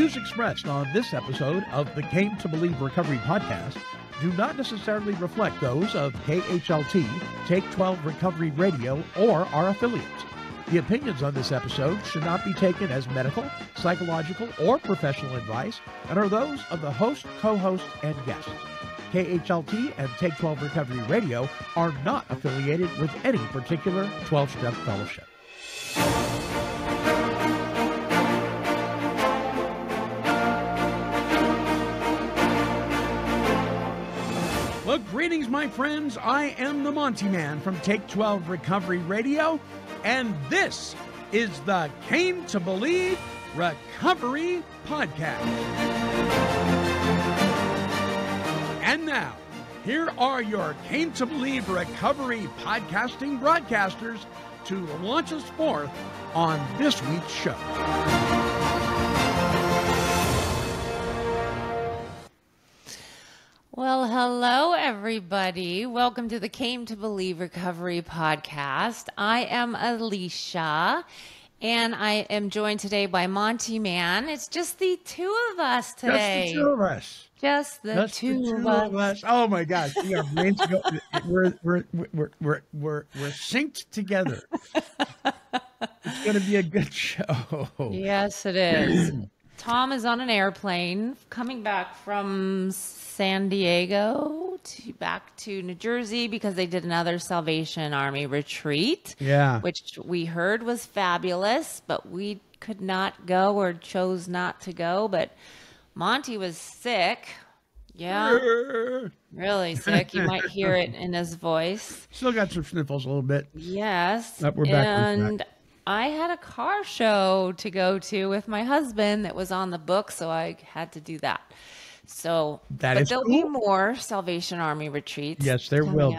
views expressed on this episode of the Came to Believe Recovery podcast do not necessarily reflect those of KHLT, Take 12 Recovery Radio, or our affiliates. The opinions on this episode should not be taken as medical, psychological, or professional advice and are those of the host, co-host, and guests. KHLT and Take 12 Recovery Radio are not affiliated with any particular 12-step fellowship. Well, greetings, my friends. I am the Monty Man from Take 12 Recovery Radio, and this is the Came to Believe Recovery Podcast. And now, here are your Came to Believe Recovery podcasting broadcasters to launch us forth on this week's show. Well, hello, everybody. Welcome to the Came to Believe Recovery podcast. I am Alicia, and I am joined today by Monty Man. It's just the two of us today. Just the two of us. Just the two of us. Oh my gosh, we are brains go. We're synced together. It's going to be a good show. Yes, it is. Tom is on an airplane coming back from San Diego back to New Jersey because they did another Salvation Army retreat. Yeah, which we heard was fabulous, but we could not go or chose not to go. But Monty was sick. Yeah, really sick. You might hear it in his voice. Still got some sniffles a little bit. Yes. We're back. And I had a car show to go to with my husband that was on the book, so I had to do that. So there'll be more Salvation Army retreats. Yes, there will be.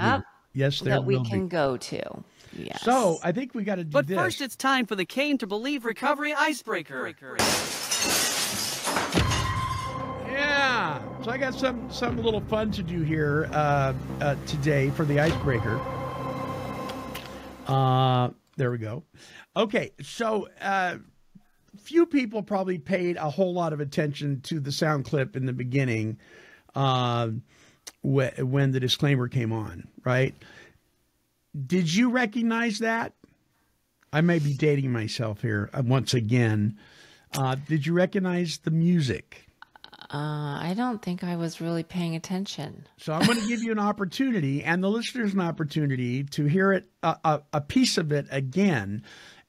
Yes, there will be. That we can go to. Yes. So I think we got to do this. But first, it's time for the Came to Believe Recovery Icebreaker. Yeah. So I got some little fun to do here today for the icebreaker. There we go. Okay, so few people probably paid a whole lot of attention to the sound clip in the beginning when the disclaimer came on, right? Did you recognize that? I may be dating myself here once again. Did you recognize the music? I don't think I was really paying attention. So I'm going to give you an opportunity and the listeners an opportunity to hear it, a piece of it again.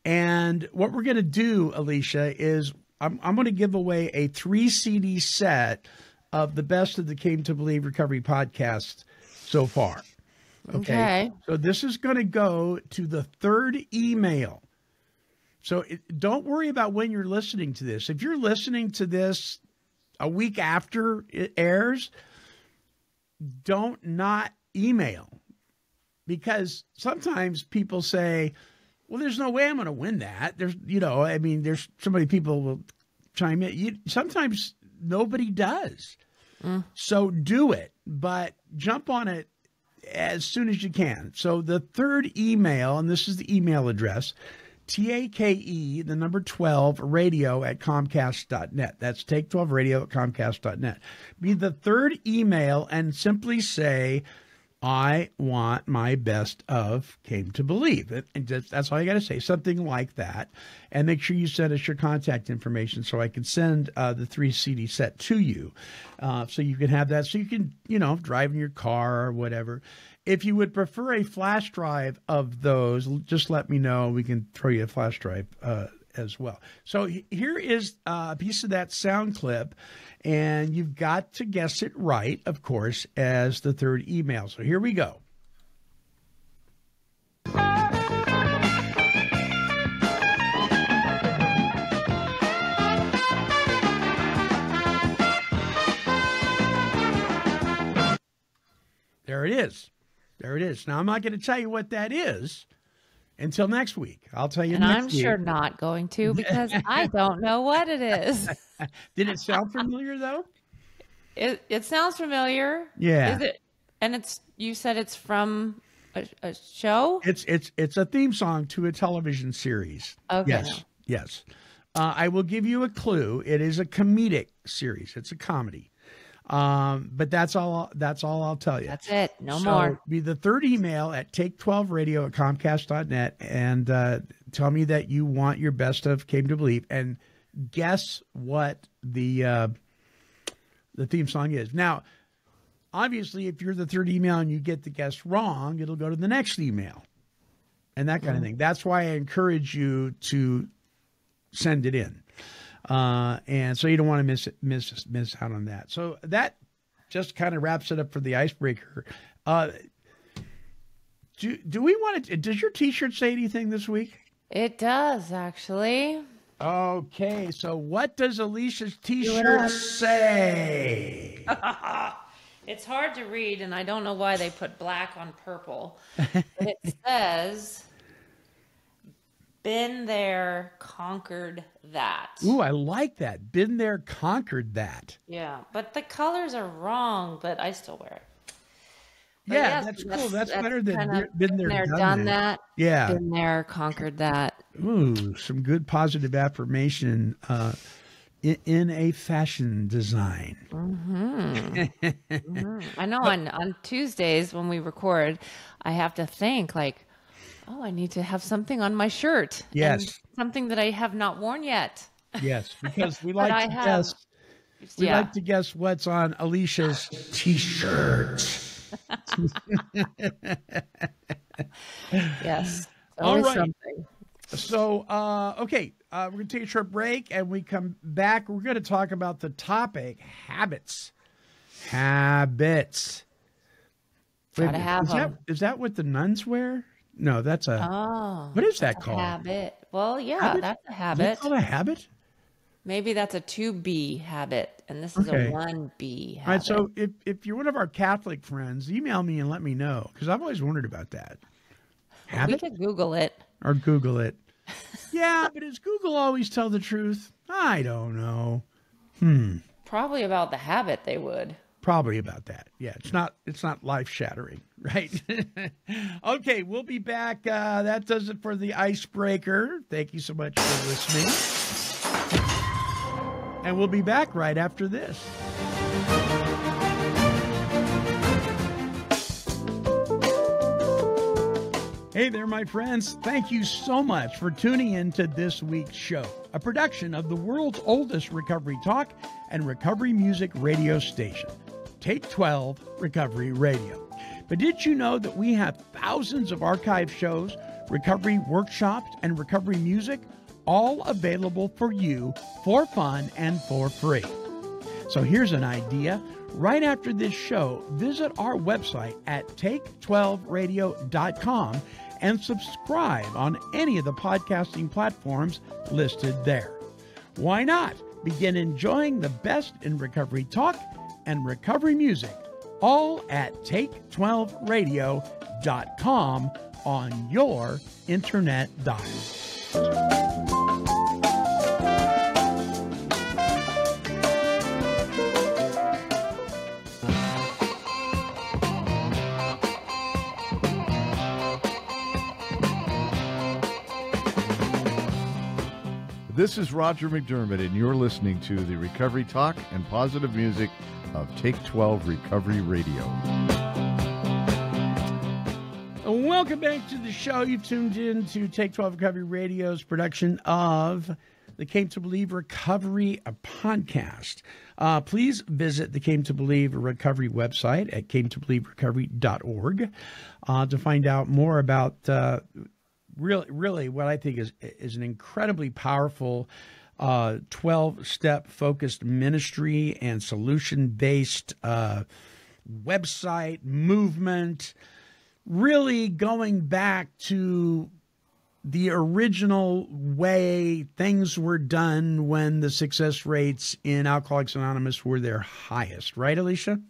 And what we're going to do, Alicia, is I'm going to give away a 3 CD set of the best of the Came to Believe Recovery podcast so far. Okay. So this is going to go to the third email. So don't worry about when you're listening to this. If you're listening to this a week after it airs, don't not email, because sometimes people say, well, there's no way I'm going to win that. There's so many people will chime in. Sometimes nobody does. So do it, but jump on it as soon as you can. So the third email, and this is the email address, TAKE, the number 12, radio@comcast.net. That's take 12 radio@comcast.net. Be the third email and simply say, I want my best of Came to Believe. And that's all you got to say, something like that. And make sure you send us your contact information so I can send the 3 CD set to you. So you can have that. So you can, drive in your car or whatever. If you would prefer a flash drive of those, just let me know. We can throw you a flash drive as well. So here is a piece of that sound clip, and you've got to guess it right, of course, as the third email. So here we go. There it is. There it is. Now, I'm not going to tell you what that is until next week. I'll tell you next week. And I'm sure not going to, because I don't know what it is. Did it sound familiar, though? It sounds familiar. Yeah. Is it? And you said it's from a show? It's a theme song to a television series. Okay. Yes. I will give you a clue. It is a comedic series. It's a comedy. But that's all I'll tell you. That's it. No So more. be the third email at take12radio@comcast.net and tell me that you want your best of Came to Believe and guess what the theme song is. Now, obviously, if you're the third email and you get the guess wrong, it'll go to the next email and that kind of thing. That's why I encourage you to send it in. And so you don't want to miss out on that. So that just kind of wraps it up for the icebreaker. Do we want to, does your t-shirt say anything this week? It does, actually. Okay. So what does Alicia's t-shirt say? It's hard to read, and I don't know why they put black on purple. But it says, been there, conquered that. Ooh, I like that. Been there, conquered that. Yeah, but the colors are wrong, but I still wear it. But Yeah, yes, that's cool. That's better than kinda been there, done that. Yeah. Been there, conquered that. Ooh, some good positive affirmation in a fashion design. I know on Tuesdays when we record, I have to think like, oh, I need to have something on my shirt. Yes. And something that I have not worn yet. Yes, because we But like to guess. We like to guess what's on Alicia's t-shirt. Yes. All right. Something. So, okay, we're going to take a short break, and we come back. We're going to talk about the topic, habits. Habits. Gotta have them. Is that what the nuns wear? No, that's a... Oh. What is that that's called? A habit. Well, yeah, Habit? that's a Is habit. that called a habit? Maybe that's a 2B habit, and this is Okay. a 1B habit. All right, so if you're one of our Catholic friends, email me and let me know, because I've always wondered about that. We Habit? could Google it. Or Google it. Yeah, but does Google always tell the truth? I don't know. Probably about the habit they would. Probably about that. Yeah, it's not life shattering, right? Okay, we'll be back. That does it for the icebreaker. Thank you so much for listening. And we'll be back right after this. Hey there, my friends. Thank you so much for tuning in to this week's show, a production of the world's oldest recovery talk and recovery music radio station, Take 12 Recovery Radio. But did you know that we have thousands of archive shows, recovery workshops, and recovery music, all available for you for fun and for free? So here's an idea. Right after this show, visit our website at take12radio.com and subscribe on any of the podcasting platforms listed there. Why not begin enjoying the best in recovery talk and recovery music, all at take12radio.com on your internet dial. This is Roger McDermott, and you're listening to the recovery talk and positive music of Take 12 Recovery Radio. Welcome back to the show. You've tuned in to Take 12 Recovery Radio's production of the Came to Believe Recovery podcast. Please visit the Came to Believe Recovery website at cametobelieverecovery.org to find out more about really what I think is an incredibly powerful 12-step focused ministry and solution-based website movement, really going back to the original way things were done when the success rates in Alcoholics Anonymous were their highest. Right, Alicia?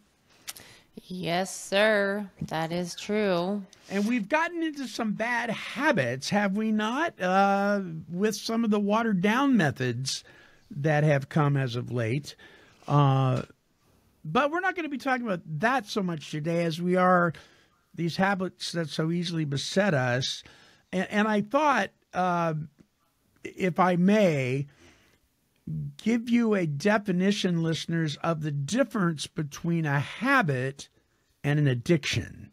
Yes, sir. That is true. And we've gotten into some bad habits, have we not? With some of the watered down methods that have come as of late. But we're not going to be talking about that so much today as we are these habits that so easily beset us. And I thought, if I may, give you a definition, listeners, of the difference between a habit and an addiction.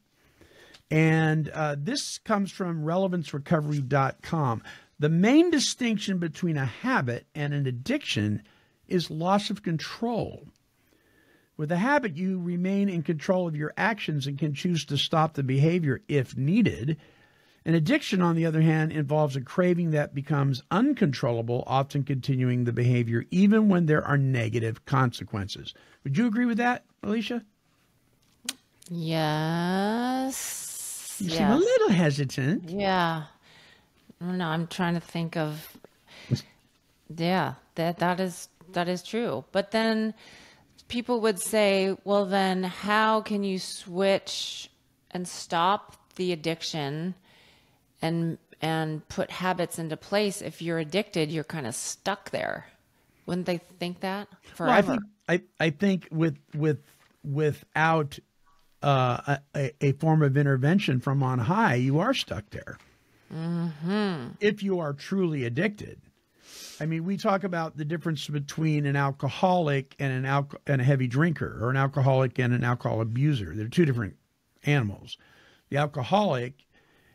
And this comes from relevancerecovery.com. The main distinction between a habit and an addiction is loss of control. With a habit, you remain in control of your actions and can choose to stop the behavior if needed. An addiction, on the other hand, involves a craving that becomes uncontrollable, often continuing the behavior even when there are negative consequences. Would you agree with that, Alicia? Yes. You seem a little hesitant. Yeah. No, I'm trying to think of. Yeah, that is true. But then people would say, well, then how can you switch and stop the addiction and put habits into place? If you're addicted, you're kind of stuck there. Wouldn't they think that forever? Well, I think without a form of intervention from on high, you are stuck there. Mm-hmm. If you are truly addicted. I mean, we talk about the difference between an alcoholic and a heavy drinker, or an alcoholic and an alcohol abuser. They're two different animals. The alcoholic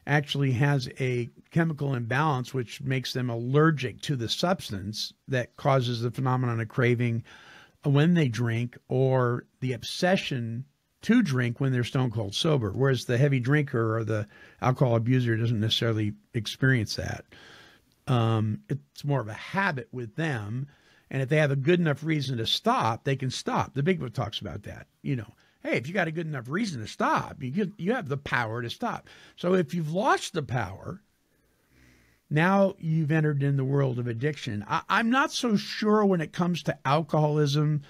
actually has a chemical imbalance which makes them allergic to the substance that causes the phenomenon of craving when they drink, or the obsession to drink when they're stone cold sober, whereas the heavy drinker or the alcohol abuser doesn't necessarily experience that. It's more of a habit with them, and if they have a good enough reason to stop, they can stop. The Big Book talks about that. You know, hey, if you got a good enough reason to stop, you have the power to stop. So if you've lost the power, now you've entered in the world of addiction. I'm not so sure when it comes to alcoholism.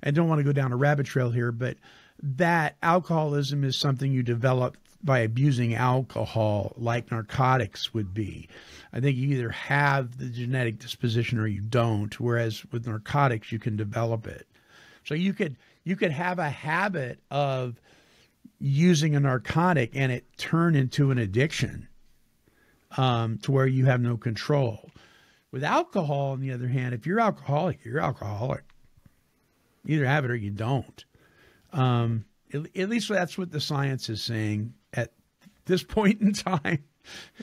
I don't want to go down a rabbit trail here, but that alcoholism is something you develop by abusing alcohol, like narcotics would be. I think you either have the genetic disposition or you don't, whereas with narcotics, you can develop it. So you could have a habit of using a narcotic and it turn into an addiction, to where you have no control. With alcohol, on the other hand, if you're alcoholic, you're alcoholic. You either have it or you don't. At least that's what the science is saying at this point in time.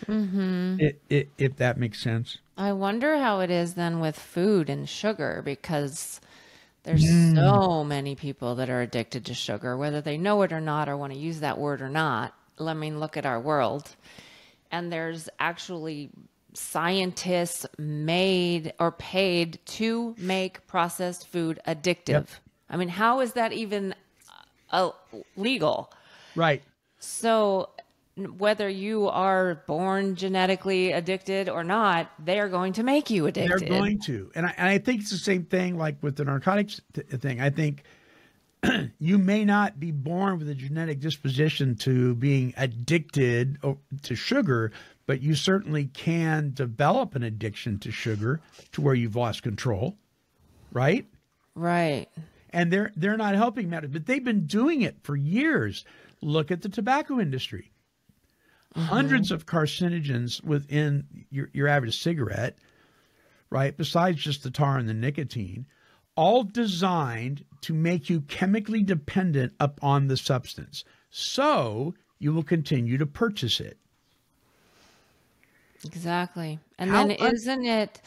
Mm-hmm. If that makes sense. I wonder how it is then with food and sugar, because there's so many people that are addicted to sugar, whether they know it or not, or want to use that word or not. I mean, look at our world. And there's actually scientists made or paid to make processed food addictive. Yep. I mean, how is that even legal? Right. So whether you are born genetically addicted or not, they are going to make you addicted. They're going to. And I think it's the same thing like with the narcotics thing. I think you may not be born with a genetic disposition to being addicted to sugar, but you certainly can develop an addiction to sugar to where you've lost control, right? Right. And they're not helping matters, but they've been doing it for years. Look at the tobacco industry. Mm-hmm. Hundreds of carcinogens within your average cigarette, right? Besides just the tar and the nicotine, all designed to make you chemically dependent upon the substance. So you will continue to purchase it. Exactly. And then isn't it,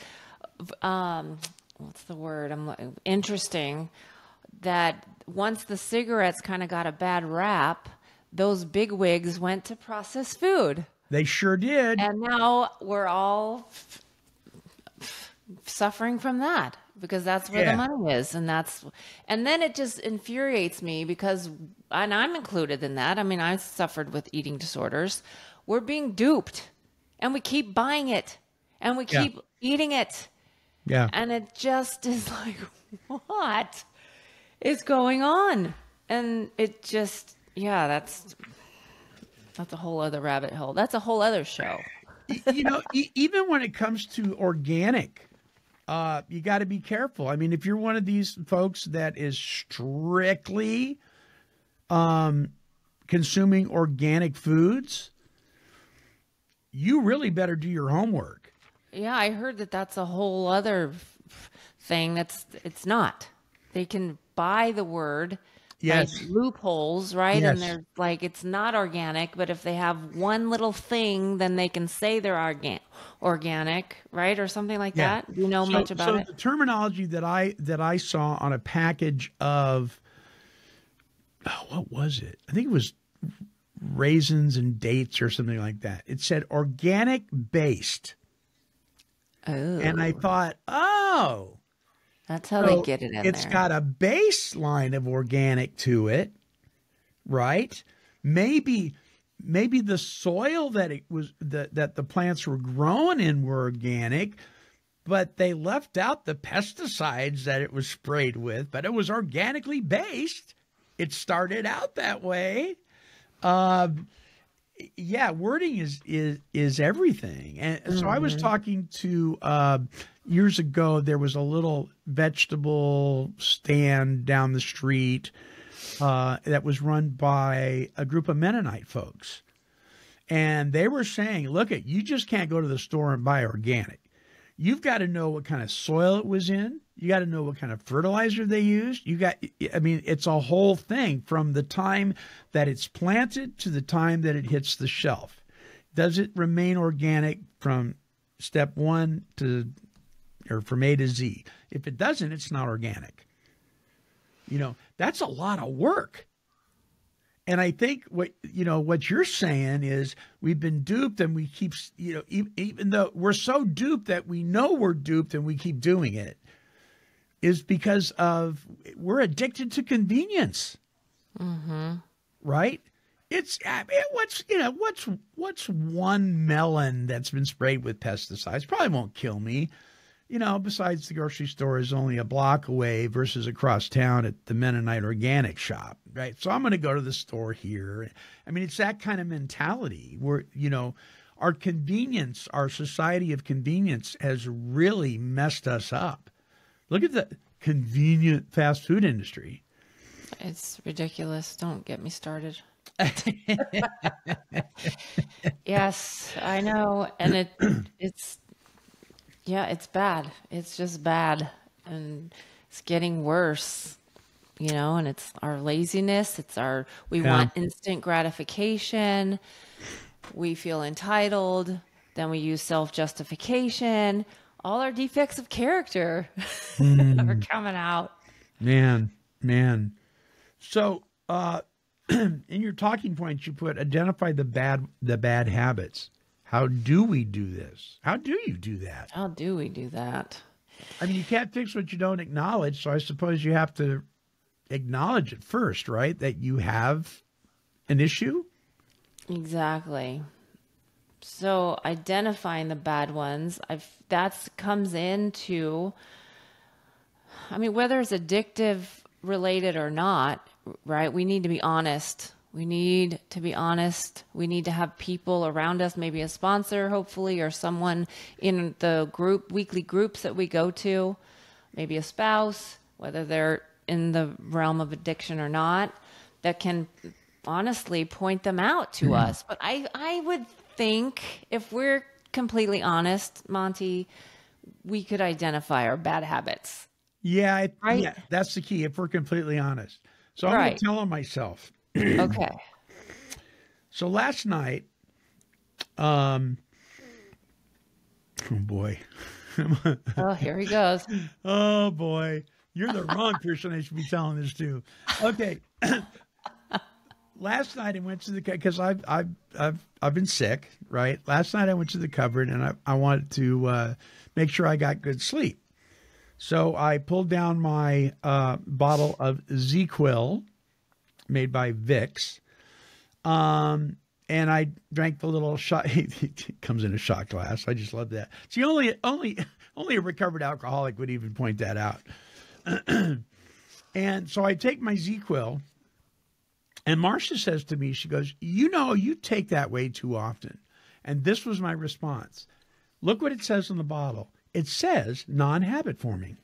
what's the word? Interesting that once the cigarettes kind of got a bad rap, those big wigs went to processed food. They sure did. And now we're all suffering from that because that's where the money is. And then it just infuriates me because, and I'm included in that. I mean, I suffered with eating disorders. We're being duped and we keep buying it and we keep eating it. Yeah. And it just is like, what is going on? And it just, that's a whole other rabbit hole. That's a whole other show. Even when it comes to organic, you got to be careful. I mean, if you're one of these folks that is strictly consuming organic foods, you really better do your homework. Yeah, I heard that that's a whole other thing it's not. They can buy the word, Yes. like loopholes, right? Yes. And they're like, it's not organic, but if they have one little thing, then they can say they're organic, right? Or something like Yeah. that. Do you know much about it? So the terminology that I saw on a package of, what was it? I think it was raisins and dates or something like that. It said organic based. Oh. And I thought, oh, That's how they get it in it's there. got a baseline of organic to it, right? Maybe the soil that it was that the plants were grown in were organic, but they left out the pesticides that it was sprayed with, but it was organically based. It started out that way. Yeah, wording is everything. And so I was talking to years ago, there was a little vegetable stand down the street that was run by a group of Mennonite folks. And they were saying, look, you just can't go to the store and buy organic. You've got to know what kind of soil it was in. You got to know what kind of fertilizer they used. It's a whole thing from the time that it's planted to the time that it hits the shelf. Does it remain organic from step one or from A to Z? If it doesn't, it's not organic. That's a lot of work. And I think what you're saying is we've been duped, and we keep, even though we're so duped that we know we're duped and we keep doing it, is because we're addicted to convenience. Mm-hmm. Right? What's one melon that's been sprayed with pesticides? Probably won't kill me. Besides the grocery store is only a block away versus across town at the Mennonite organic shop, right? So I'm going to go to the store here. It's that kind of mentality where, our convenience, our society of convenience has really messed us up. Look at the convenient fast food industry. It's ridiculous. Don't get me started. Yes, I know. And it's bad. It's just bad. And it's getting worse, and it's our laziness. We want instant gratification. We feel entitled. Then we use self-justification. All our defects of character are coming out. Man. So, in your talking points, you put identify the bad habits. How do we do this? How do you do that? How do we do that? You can't fix what you don't acknowledge. So I suppose you have to acknowledge it first, right? That you have an issue. Exactly. So identifying the bad ones, that comes into, whether it's addictive related or not, right? We need to be honest. We need to be honest. We need to have people around us, maybe a sponsor, hopefully, or someone in the weekly groups that we go to, maybe a spouse, whether they're in the realm of addiction or not, that can honestly point them out to us. But I would think if we're completely honest, Monty, we could identify our bad habits. Yeah, right? Yeah, that's the key, if we're completely honest. So I'm going to tell on myself. Okay. So last night, oh boy. Oh, here he goes. Oh boy. You're the wrong person I should be telling this to. Okay. Last night I went to because I've been sick, right? Last night I went to the cupboard and I wanted to make sure I got good sleep. So I pulled down my bottle of ZzzQuil made by Vicks. And I drank the little shot. It comes in a shot glass. I just love that. See, only a recovered alcoholic would even point that out. And so I take my ZzzQuil, and Marcia says to me, she goes, you take that way too often. And this was my response. Look what it says on the bottle. It says non-habit forming.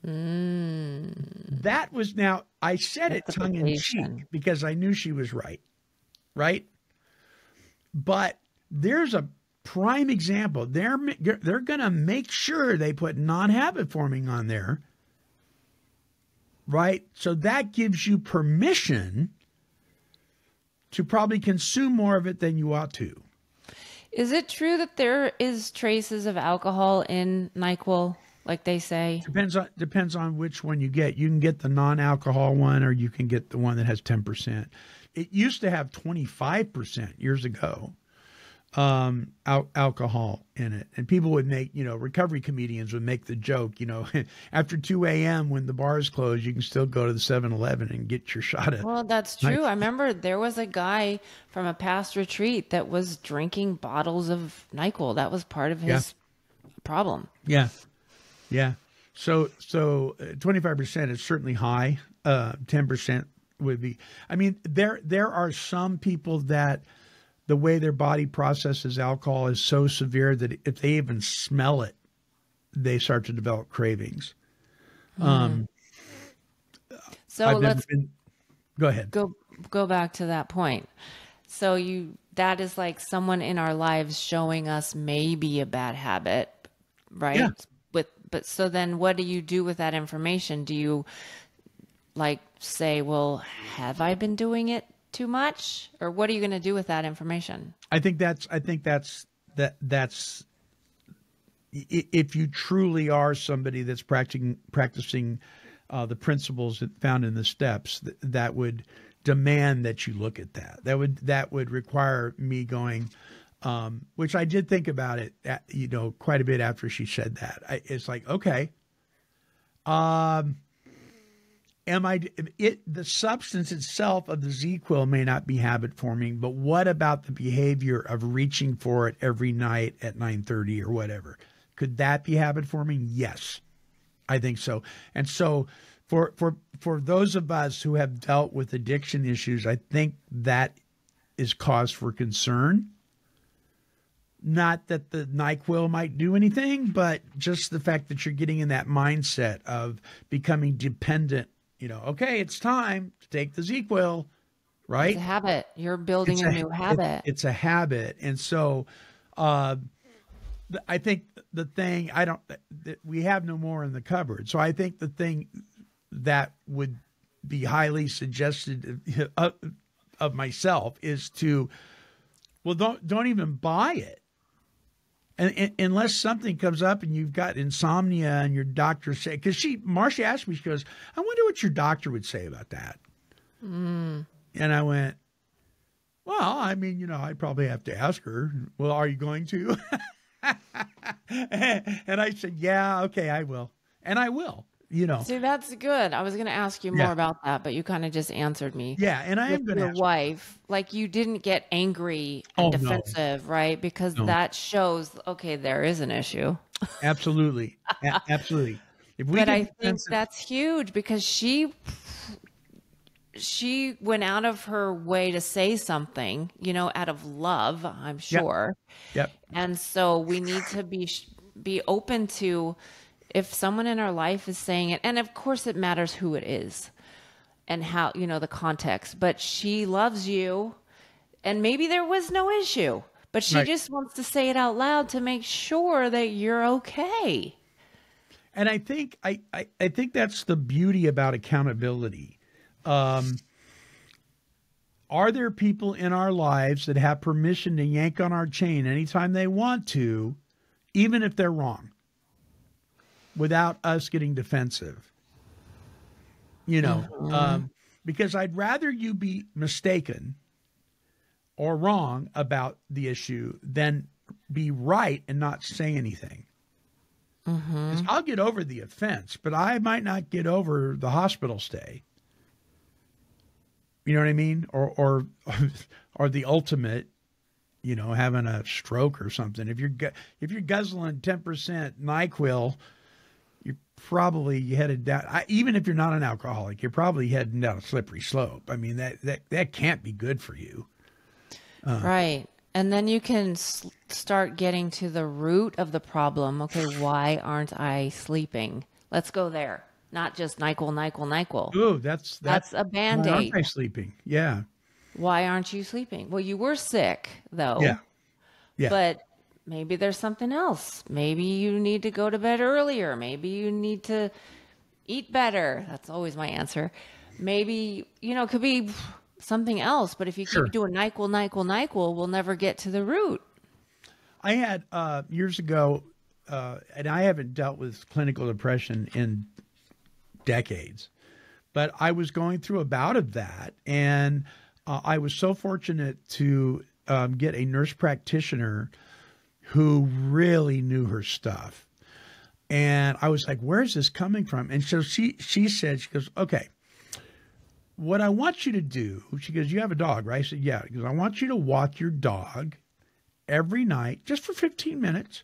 That was, now I said it tongue in cheek because I knew she was right. Right? But there's a prime example. They're going to make sure they put non-habit forming on there, right? So that gives you permission to probably consume more of it than you ought to. Is it true that there is traces of alcohol in NyQuil, like they say? Depends on which one you get. You can get the non-alcohol one, or you can get the one that has 10%. It used to have 25% years ago, alcohol in it. And people would make, recovery comedians would make the joke, after 2 a.m. when the bars close, you can still go to the 7-Eleven and get your shot of. Well, that's true. I remember there was a guy from a past retreat that was drinking bottles of NyQuil. That was part of his problem. Yeah. Yeah. So 25% is certainly high. 10% would be, there are some people that the way their body processes alcohol is so severe that if they even smell it, they start to develop cravings. So let's go ahead. Go back to that point. So that is like someone in our lives showing us maybe a bad habit, right? Yeah. But so then what do you do with that information? Do you say, well, have I been doing it too much? Or what are you going to do with that information? I think that's if you truly are somebody that's practicing the principles found in the steps, that would demand that you look at that. That would require me going, which I did think about it, quite a bit after she said that. It's like, okay, the substance itself of the ZzzQuil may not be habit forming, but what about the behavior of reaching for it every night at 9:30 or whatever? Could that be habit forming? Yes, I think so. And so for those of us who have dealt with addiction issues, I think that is cause for concern. Not that the NyQuil might do anything, but just the fact that you're getting in that mindset of becoming dependent. Okay, it's time to take the ZzzQuil, right? It's a habit. You're building a new habit. It's a habit. And so I think the thing, we have no more in the cupboard. So I think the thing that would be highly suggested of myself is to, well, don't even buy it. And unless something comes up and you've got insomnia and your doctor say, because Marcia asked me, she goes, I wonder what your doctor would say about that. And I went, well, I'd probably have to ask her. Well, are you going to? And I said, yeah, okay, I will. And I will. See, that's good. I was going to ask you more about that, but you kind of just answered me. Yeah, and I am going to your wife. Like, you didn't get angry and defensive, right? Because that shows, okay, there is an issue. Absolutely, absolutely. But I think that's huge because she went out of her way to say something, out of love, I'm sure. Yep. And so we need to be open to. If someone in our life is saying it, and of course it matters who it is and how, the context, but she loves you and maybe there was no issue, but she just wants to say it out loud to make sure that you're okay. And I think, I think that's the beauty about accountability. Are there people in our lives that have permission to yank on our chain anytime they want to, even if they're wrong? Without us getting defensive, because I'd rather you be mistaken or wrong about the issue than be right and not say anything. I'll get over the offense, but I might not get over the hospital stay. You know what I mean? Or the ultimate, having a stroke or something. If you're guzzling 10% NyQuil, you're probably headed down. Even if you're not an alcoholic, you're probably heading down a slippery slope. That can't be good for you. Right. And then you can start getting to the root of the problem. Okay, why aren't I sleeping? Let's go there. Not just NyQuil. Ooh, that's a Band-Aid. Why aren't I sleeping? Yeah. Why aren't you sleeping? Well, you were sick, though. Yeah. But maybe there's something else. Maybe you need to go to bed earlier. Maybe you need to eat better. That's always my answer. Maybe, it could be something else. But if you Sure. keep doing NyQuil, we'll never get to the root. I had years ago, and I haven't dealt with clinical depression in decades, but I was going through a bout of that. And I was so fortunate to get a nurse practitioner who really knew her stuff. And I was like, where's this coming from? And so she said, she goes, okay, what I want you to do, she goes, you have a dog, right? I said, yeah. Because I want you to walk your dog every night, just for 15 minutes,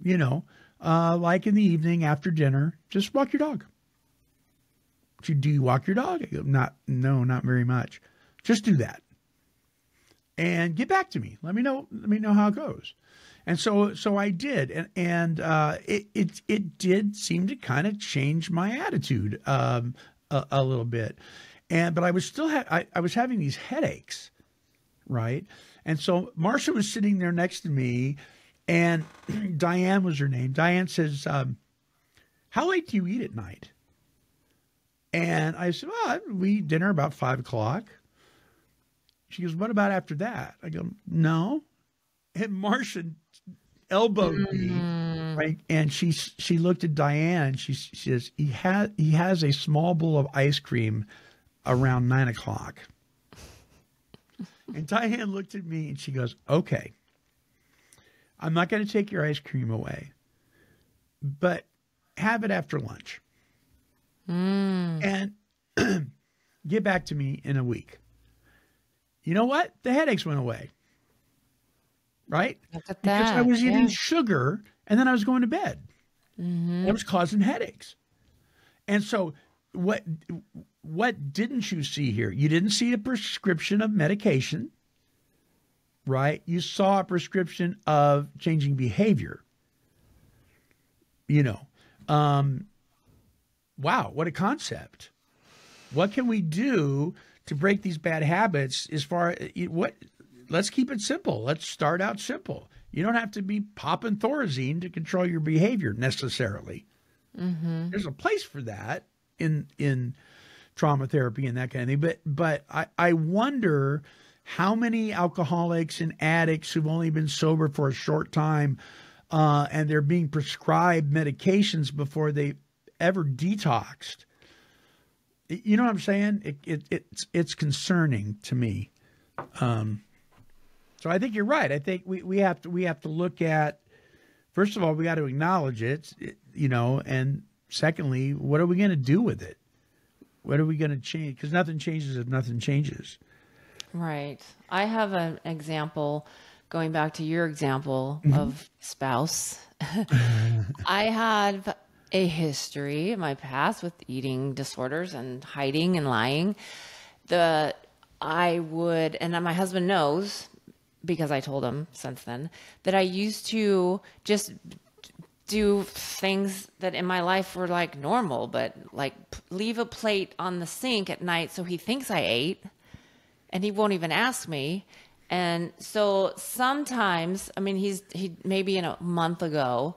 like in the evening after dinner, just walk your dog. Do you walk your dog? I go, not very much. Just do that. And get back to me. Let me know how it goes. And so I did. And it did seem to kind of change my attitude a little bit. But I was still, I was having these headaches, right? And so Marcia was sitting there next to me, and Diane was her name. Diane says, how late do you eat at night? And I said, well, we eat dinner about 5 o'clock. She goes, what about after that? I go, no. And Marcia elbowed me, right? And she looked at Diane. She says, he has a small bowl of ice cream around 9 o'clock. And Diane looked at me and she goes, okay, I'm not going to take your ice cream away, but have it after lunch. And get back to me in a week. You know what? The headaches went away. Right? Look at Because that. I was eating Yeah. sugar and then I was going to bed. That was causing headaches. And so what didn't you see here? You didn't see a prescription of medication, right? You saw a prescription of changing behavior. Wow, what a concept. What can we do to break these bad habits let's keep it simple. Let's start out simple. You don't have to be popping Thorazine to control your behavior necessarily. There's a place for that in trauma therapy and that kind of thing. But I wonder how many alcoholics and addicts who've only been sober for a short time and they're being prescribed medications before they ever detoxed. You know what I'm saying? It's concerning to me. So I think you're right. I think we have to look at, first of all, we got to acknowledge it, and secondly, what are we going to do with it? What are we going to change? Because nothing changes if nothing changes. Right. I have an example going back to your example of spouse. I had a history in my past with eating disorders and hiding and lying. And my husband knows, because I told him since then, that I used to just do things that in my life were like normal, but like leave a plate on the sink at night so he thinks I ate and he won't even ask me. And so sometimes, he maybe in a month ago,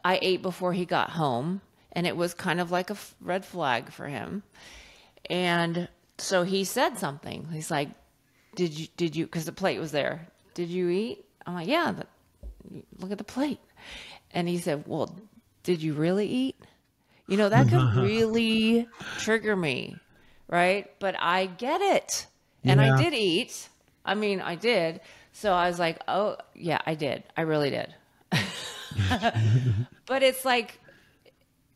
I ate before he got home, and it was kind of like a red flag for him. And so he said something. He's like, did you, because the plate was there. Did you eat? I'm like, yeah, look at the plate. And he said, well, did you really eat? That could really trigger me, right? But I get it. And I did eat. I did. So I was like, oh, yeah, I did. I really did. But it's like,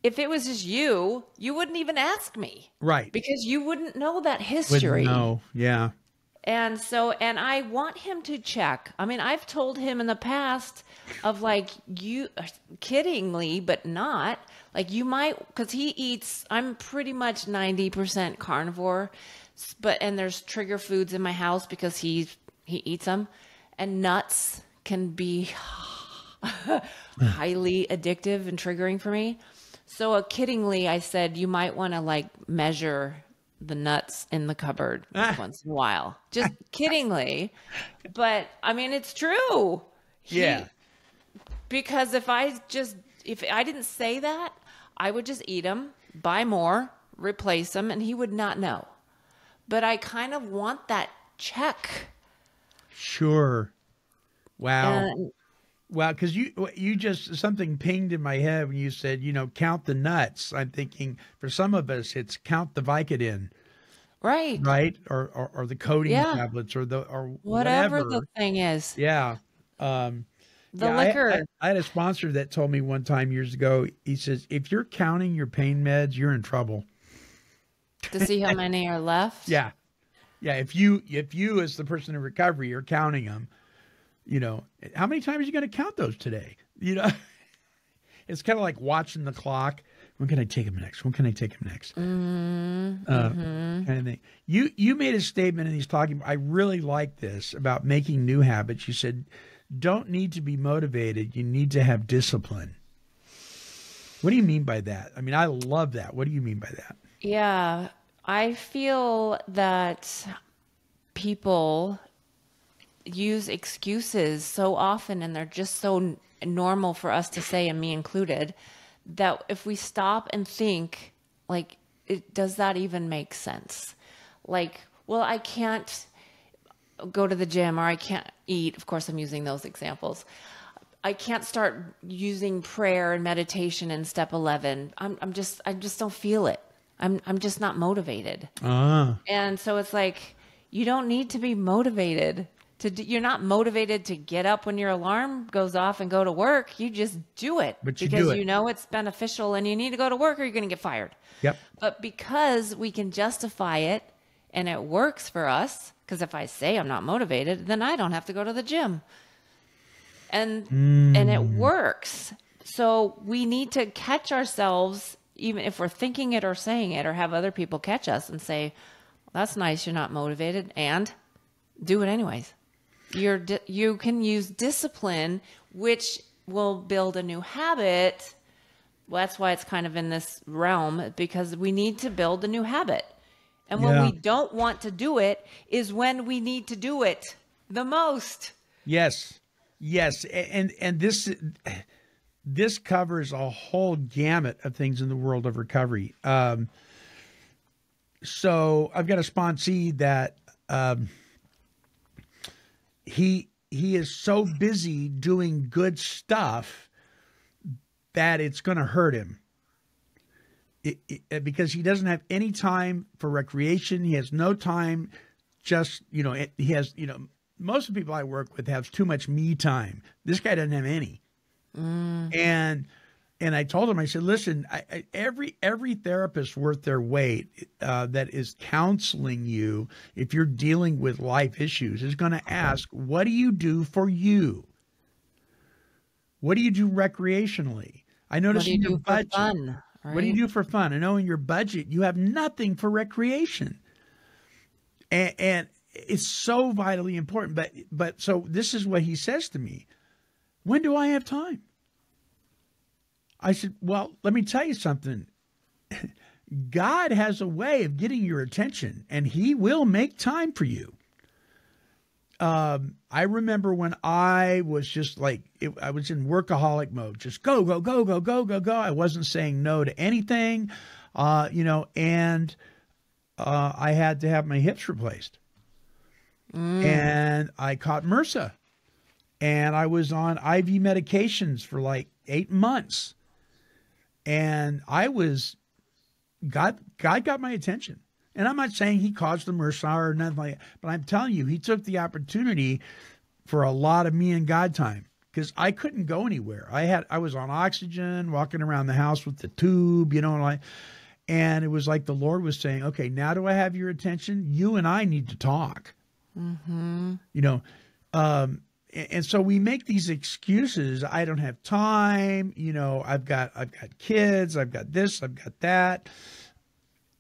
if it was just you wouldn't even ask me. Right. Because you wouldn't know that history. No, yeah. And I want him to check. I've told him in the past of like, you kiddingly, but not like you might, because he eats, I'm pretty much 90% carnivore, and there's trigger foods in my house because he eats them, and nuts can be highly addictive and triggering for me. So kiddingly, I said, you might want to like measure the nuts in the cupboard once in a while, just kiddingly. But it's true. Yeah. Because if I didn't say that, I would just eat them, buy more, replace them, and he would not know. But I kind of want that check. Sure. Wow. And Wow, because you just, something pinged in my head when you said, count the nuts. I'm thinking for some of us, it's count the Vicodin, right, or the codeine Yeah. tablets, or whatever whatever. the thing is, Yeah. the Yeah, liquor. I had a sponsor that told me one time years ago. He says, if you're counting your pain meds, you're in trouble. To see how many are left. Yeah. Yeah. If you as the person in recovery are counting them, how many times are you going to count those today? It's kind of like watching the clock. When can I take him next? When can I take him next? Kind of thing. You made a statement, and he's talking. I really like this about making new habits. You said, don't need to be motivated. You need to have discipline. What do you mean by that? I mean, I love that. What do you mean by that? Yeah, I feel that people use excuses so often, and they're just so normal for us to say, and me included, that if we stop and think, like, does that even make sense? Like, well, I can't go to the gym, or I can't eat. Of course, I'm using those examples. I can't start using prayer and meditation in step 11. I just don't feel it. I'm just not motivated. And so it's like, you don't need to be motivated you're not motivated to get up when your alarm goes off and go to work. You just do it But you because do it. you know it's beneficial and you need to go to work, or you're going to get fired. Yep. But because we can justify it and it works for us, because if I say I'm not motivated, then I don't have to go to the gym. And it works. So we need to catch ourselves, even if we're thinking it or saying it, or have other people catch us and say, well, that's nice, you're not motivated, and do it anyways. You can use discipline, which will build a new habit. Well, that's why it's kind of in this realm, because we need to build a new habit. And when we don't want to do it is when we need to do it the most. Yes. And this covers a whole gamut of things in the world of recovery. So I've got a sponsee that he is so busy doing good stuff that it's going to hurt him. Because he doesn't have any time for recreation. He has no time. Just, he has, most of the people I work with have too much me time. This guy doesn't have any. And I told him, I said, listen, every therapist worth their weight that is counseling you, if you're dealing with life issues, is going to ask, what do you do for you? What do you do recreationally? I noticed in your budget. Fun, right? What do you do for fun? I know in your budget, you have nothing for recreation. And it's so vitally important. But so this is what he says to me. When do I have time? I said, well, let me tell you something. God has a way of getting your attention, and he will make time for you. I remember when I was just like, I was in workaholic mode, just go. I wasn't saying no to anything, and I had to have my hips replaced. And I caught MRSA, and I was on IV medications for like 8 months. And God got my attention. And I'm not saying he caused the MRSA or nothing like that, but I'm telling you, he took the opportunity for a lot of me and God time, because I couldn't go anywhere. I was on oxygen, walking around the house with the tube, and it was like the Lord was saying, okay, now do I have your attention? You and I need to talk. And so we make these excuses. I don't have time. I've got kids. I've got this. I've got that.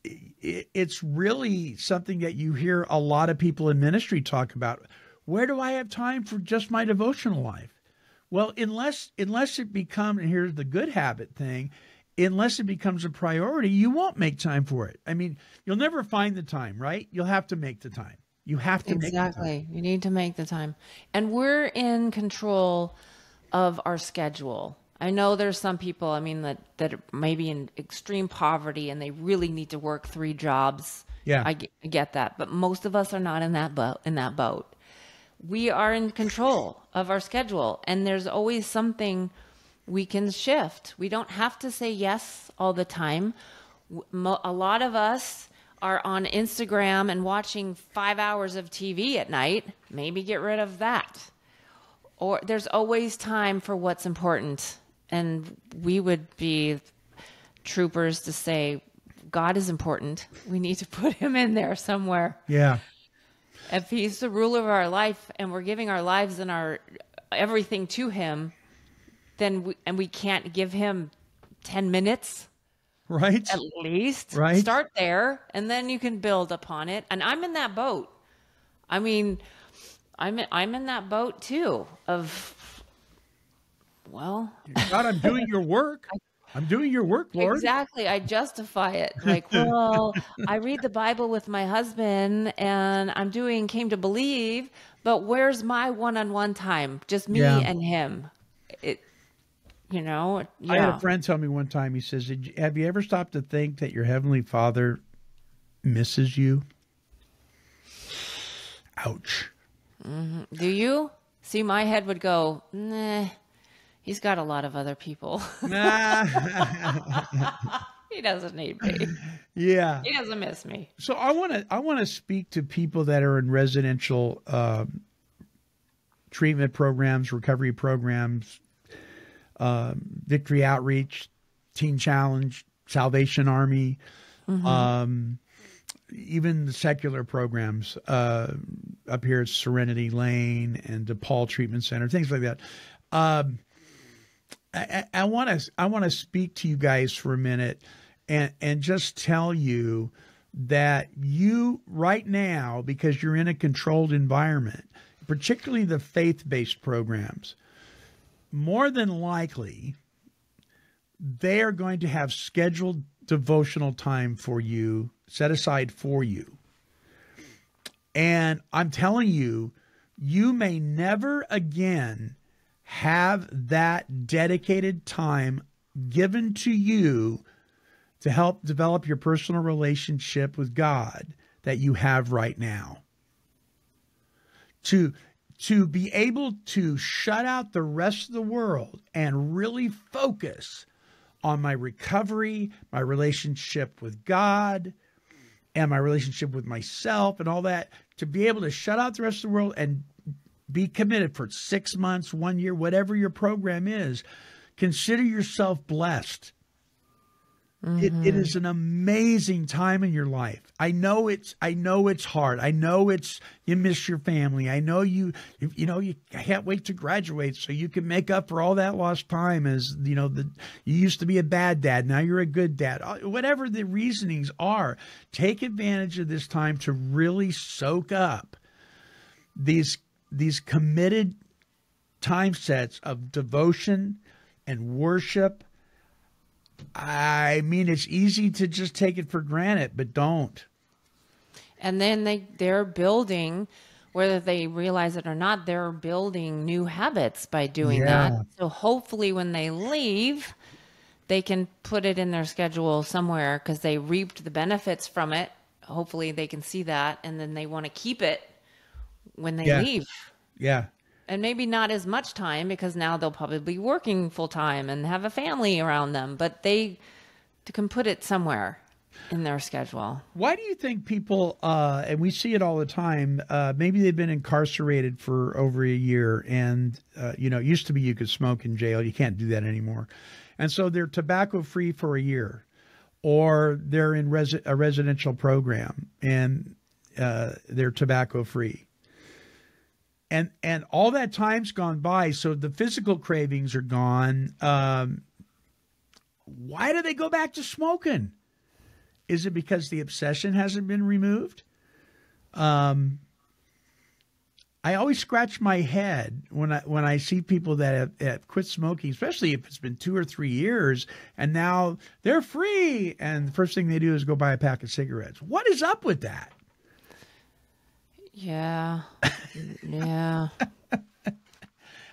It's really something that you hear a lot of people in ministry talk about. Where do I have time for just my devotional life? Well, unless it becomes, and here's the good habit thing, unless it becomes a priority, you won't make time for it. I mean, you'll never find the time, right? You'll have to make the time. You have to make the time. Exactly. You need to make the time. And we're in control of our schedule. I know there's some people, I mean, that may be in extreme poverty and they really need to work 3 jobs. Yeah. I get that. But most of us are not in that boat. We are in control of our schedule. And there's always something we can shift. We don't have to say yes all the time. A lot of us are on Instagram and watching 5 hours of TV at night. Maybe get rid of that. Or there's always time for what's important. And we would be troopers to say, God is important. We need to put him in there somewhere. Yeah. If he's the ruler of our life and we're giving our lives and our everything to him, then we can't give him 10 minutes. Right. At least. Right. Start there, and then you can build upon it. And I'm in that boat. I mean, I'm in that boat too of, well. God, I'm doing your work. I'm doing your work, Lord. Exactly. I justify it. Like, well, I read the Bible with my husband, and I'm doing Came to Believe, but where's my one-on-one time? Just me and him. Yeah. I had a friend tell me one time, he says, have you ever stopped to think that your Heavenly Father misses you? Ouch. Mm-hmm. Do you? See, my head would go, nah, he's got a lot of other people. He doesn't need me. Yeah. He doesn't miss me. So I want to speak to people that are in residential treatment programs, recovery programs, Victory Outreach, Teen Challenge, Salvation Army, even the secular programs up here at Serenity Lane and DePaul Treatment Center, things like that. I want to speak to you guys for a minute and just tell you that you right now, because you're in a controlled environment, particularly the faith-based programs, more than likely, they are going to have scheduled devotional time for you, set aside for you. And I'm telling you, you may never again have that dedicated time given to you to help develop your personal relationship with God that you have right now. To be able to shut out the rest of the world and really focus on my recovery, my relationship with God, and my relationship with myself and all that, to be able to shut out the rest of the world and be committed for 6 months, 1 year, whatever your program is, consider yourself blessed. Mm-hmm. It is an amazing time in your life. I know it's hard. I know you miss your family. I know you can't wait to graduate so you can make up for all that lost time. As you used to be a bad dad, now you're a good dad. Whatever the reasonings are, take advantage of this time to really soak up these committed time sets of devotion and worship. I mean, it's easy to just take it for granted, but don't. And then they're building, whether they realize it or not, they're building new habits by doing that. So hopefully when they leave, they can put it in their schedule somewhere because they reaped the benefits from it. Hopefully they can see that, and then they want to keep it when they leave. Yeah. And maybe not as much time because now they'll probably be working full time and have a family around them, but they can put it somewhere in their schedule. Why do you think people, and we see it all the time, maybe they've been incarcerated for over a year and, it used to be you could smoke in jail. You can't do that anymore. And so they're tobacco free for a year, or they're in a residential program and they're tobacco free. And all that time's gone by, so the physical cravings are gone. Why do they go back to smoking? Is it because the obsession hasn't been removed? I always scratch my head when I see people that have quit smoking, especially if it's been 2 or 3 years, and now they're free, and the first thing they do is go buy a pack of cigarettes. What is up with that? Yeah. Yeah.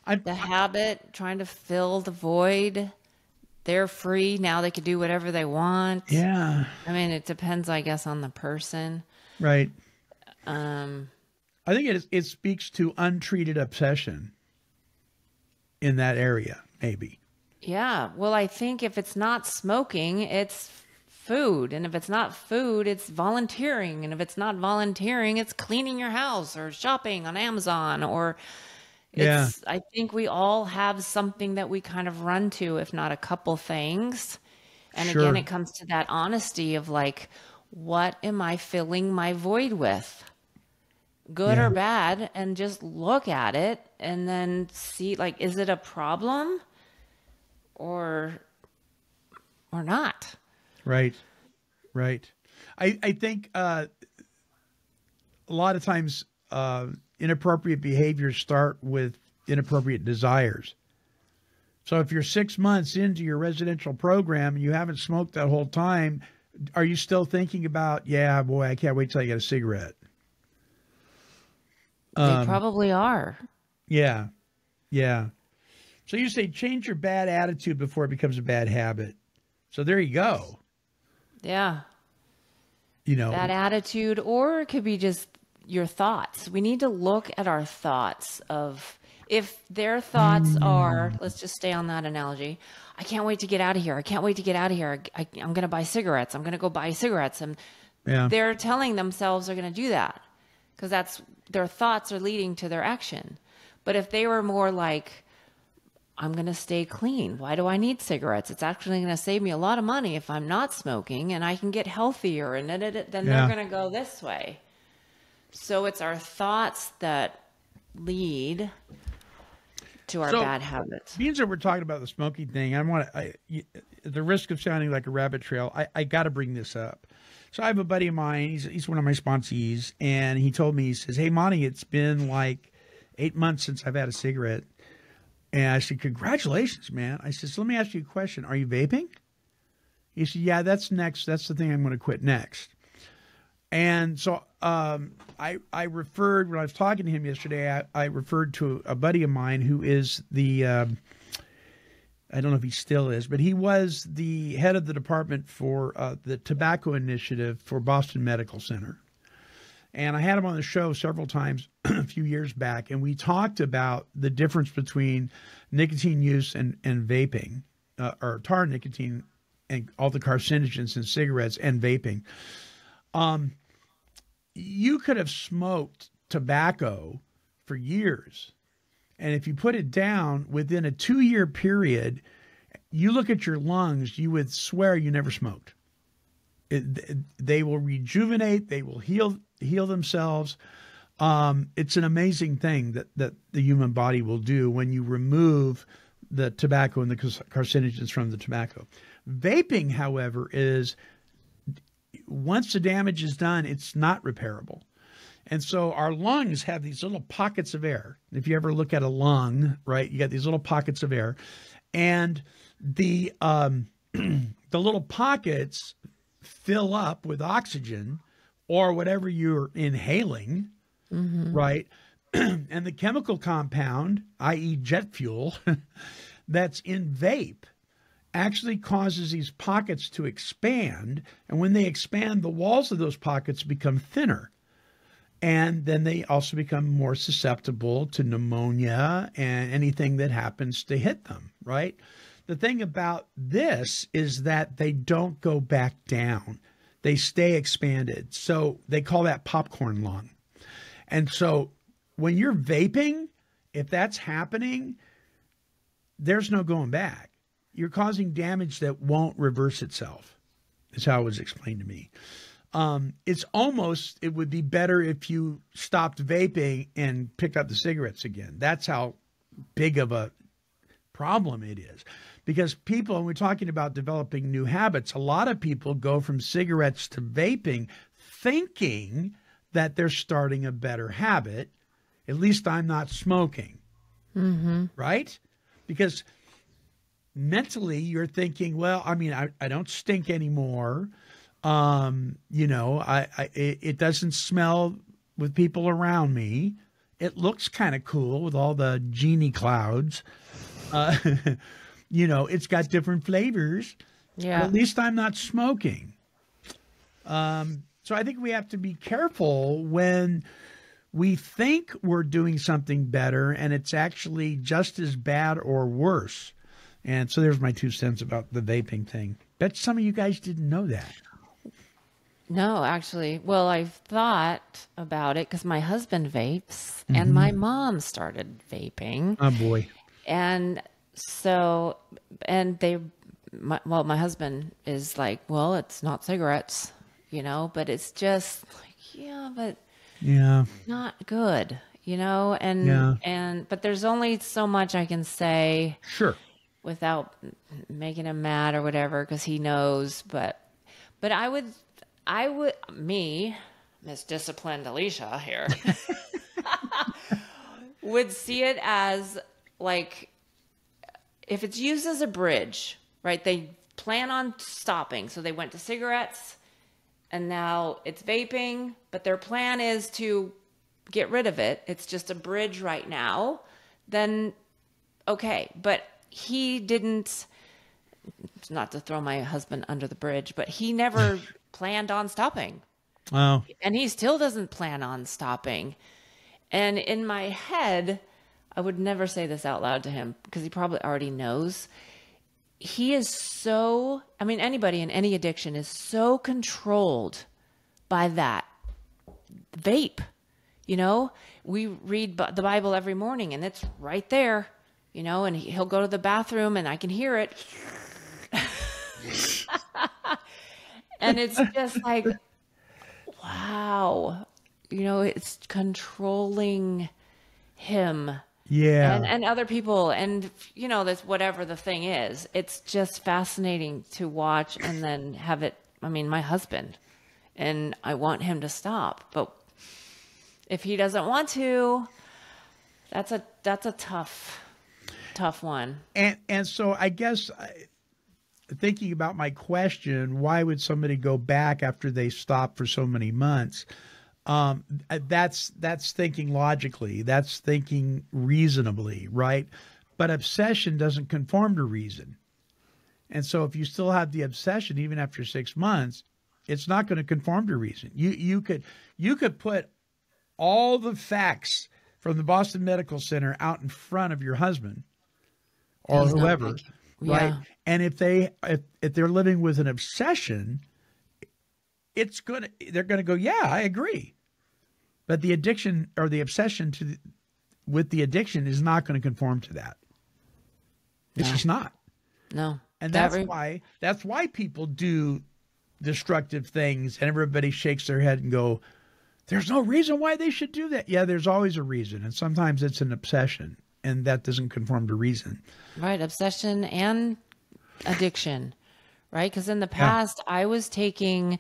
The habit, trying to fill the void. They're free. Now they can do whatever they want. Yeah. I mean, it depends, I guess, on the person. Right. Um, I think it speaks to untreated obsession in that area, maybe. yeah. Well, I think if it's not smoking, it's food. And if it's not food, it's volunteering. And if it's not volunteering, it's cleaning your house or shopping on Amazon or Yeah. I think we all have something that we kind of run to, if not a couple things. And Sure. again, it comes to that honesty of like, what am I filling my void with? Good Yeah. or bad, and just look at it and then see, like, is it a problem or not? Right. Right. I think a lot of times inappropriate behaviors start with inappropriate desires. So if you're 6 months into your residential program and you haven't smoked that whole time, are you still thinking about, yeah, boy, I can't wait till I get a cigarette? They probably are. Yeah. Yeah. So you say change your bad attitude before it becomes a bad habit. So there you go. Yeah. You know, That attitude, or it could be just your thoughts. We need to look at our thoughts of if their thoughts are, let's just stay on that analogy. I can't wait to get out of here. I can't wait to get out of here. I'm going to buy cigarettes. I'm going to go buy cigarettes. And yeah. they're telling themselves they're going to do that because that's their thoughts are leading to their action. But if they were more like, I'm going to stay clean. Why do I need cigarettes? It's actually going to save me a lot of money if I'm not smoking and I can get healthier. And then they're going to go this way. So it's our thoughts that lead to our bad habits. Being that we're talking about the smoking thing, at the risk of sounding like a rabbit trail, I got to bring this up. So I have a buddy of mine. He's one of my sponsees, and he told me, he says, "Hey, Monty, it's been like 8 months since I've had a cigarette." And I said, "Congratulations, man." I said, "So let me ask you a question. Are you vaping?" He said, "Yeah, that's next. That's the thing I'm going to quit next." And so I referred, when I was talking to him yesterday, I referred to a buddy of mine who is I don't know if he still is, but he was the head of the department for the tobacco initiative for Boston Medical Center. And I had him on the show several times a few years back, and we talked about the difference between nicotine use and vaping, or tar nicotine and all the carcinogens in cigarettes and vaping. You could have smoked tobacco for years, and if you put it down within a 2-year period, you look at your lungs, you would swear you never smoked. They will rejuvenate. They will heal themselves. It's an amazing thing that the human body will do when you remove the tobacco and the carcinogens from the tobacco. Vaping, however, is once the damage is done, it's not repairable. And so our lungs have these little pockets of air. If you ever look at a lung, right, you got these little pockets of air, and the little pockets fill up with oxygen or whatever you're inhaling, right? And the chemical compound, i.e. jet fuel, that's in vape actually causes these pockets to expand. And when they expand, the walls of those pockets become thinner. And then they also become more susceptible to pneumonia and anything that happens to hit them, right? The thing about this is that they don't go back down. They stay expanded. So they call that popcorn lung. And so when you're vaping, if that's happening, there's no going back. You're causing damage that won't reverse itself, is how it was explained to me. It would be better if you stopped vaping and picked up the cigarettes again. That's how big of a problem it is. Because people, and we're talking about developing new habits, a lot of people go from cigarettes to vaping thinking that they're starting a better habit. At least I'm not smoking, right? Because mentally you're thinking, well, I mean, I don't stink anymore. It doesn't smell with people around me. It looks kind of cool with all the genie clouds. It's got different flavors. Yeah. But at least I'm not smoking. So I think we have to be careful when we think we're doing something better and it's actually just as bad or worse. And so there's my 2 cents about the vaping thing. Bet some of you guys didn't know that. No, actually. Well, I've thought about it because my husband vapes and my mom started vaping. Oh, boy. And so, my husband is like, well, it's not cigarettes, but it's just like, yeah, but Yeah. not good, and, Yeah. but there's only so much I can say Sure. without making him mad or whatever, because he knows, but I would, Miss Disciplined Alicia here, would see it as like, if it's used as a bridge, right? They plan on stopping. So they went to cigarettes and now it's vaping, but their plan is to get rid of it. It's just a bridge right now. Then, okay. But he didn't, not to throw my husband under the bridge, but he never planned on stopping. Oh. And he still doesn't plan on stopping. And in my head, I would never say this out loud to him because he probably already knows. He is so, anybody in any addiction is so controlled by that vape. We read the Bible every morning and it's right there, and he'll go to the bathroom and I can hear it. And it's just like, wow, it's controlling him. Yeah. And other people, and that's whatever the thing is. It's just fascinating to watch and then have it. My husband, and I want him to stop, but if he doesn't want to, that's a tough one. And so I guess thinking about my question, why would somebody go back after they stopped for so many months? That's thinking logically. That's thinking reasonably, right? But obsession doesn't conform to reason. And so if you still have the obsession, even after 6 months, it's not going to conform to reason. You could put all the facts from the Boston Medical Center out in front of your husband or He's not whoever, making- right? Yeah. And if they're living with an obsession, they're gonna go, yeah, I agree. But the addiction or the obsession with the addiction is not going to conform to that. It's just not. No. And that's why people do destructive things and everybody shakes their head and go, there's no reason why they should do that. Yeah, there's always a reason. And sometimes it's an obsession and that doesn't conform to reason. Right. Obsession and addiction, right? Because in the past, I was taking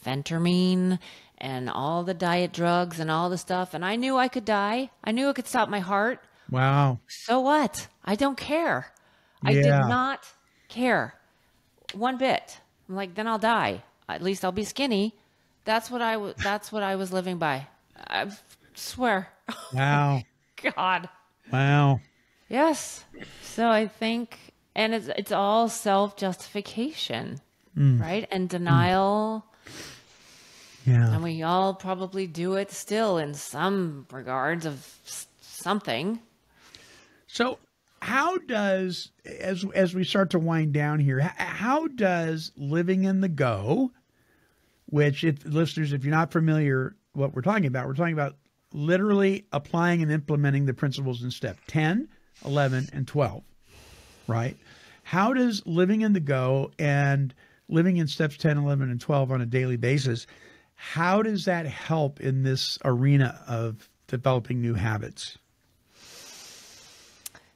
phentermine and all the diet drugs and all the stuff. And I knew I could die. I knew it could stop my heart. Wow. So what? I don't care. I did not care one bit. I'm like, then I'll die. At least I'll be skinny. That's what I was living by. I swear. Wow. God. Wow. Yes. So I think, and it's all self-justification, right? And denial. Yeah. And we all probably do it still in some regards of something. So how does, as we start to wind down here, how does living in the go, which listeners, if you're not familiar what we're talking about literally applying and implementing the principles in step 10, 11, and 12, right? How does living in the go and living in steps 10, 11, and 12 on a daily basis, how does that help in this arena of developing new habits?